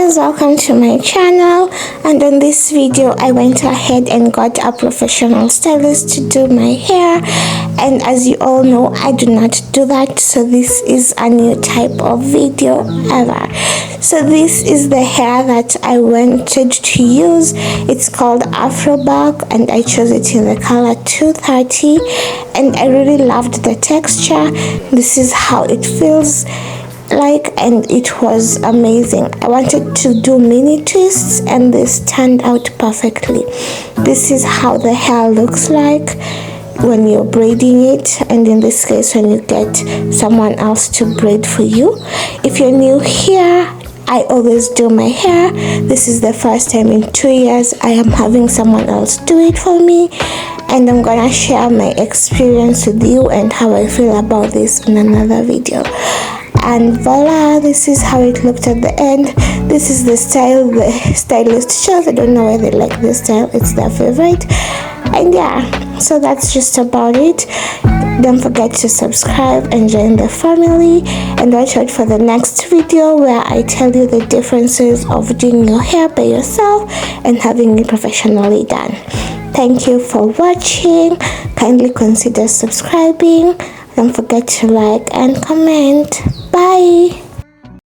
guys, welcome to my channel. And in this video I went ahead and got a professional stylist to do my hair, and as you all know, I do not do that, so this is a new type of video ever. So this is the hair that I wanted to use. It's called Afro-Bulk and I chose it in the color 230, and I really loved the texture. This is how it feels like, and it was amazing. I wanted to do mini twists and this turned out perfectly. This is how the hair looks like when you're braiding it, and in this case when you get someone else to braid for you. If you're new here, I always do my hair. This is the first time in 2 years I am having someone else do it for me, and I'm gonna share my experience with you and how I feel about this in another video. And voila, this is how it looked at the end. This is the style the stylist chose. I don't know why they like this style, it's their favorite. And yeah, so that's just about it. Don't forget to subscribe and join the family, and watch out for the next video where I tell you the differences of doing your hair by yourself and having it professionally done. Thank you for watching. Kindly consider subscribing. Don't forget to like and comment. Bye.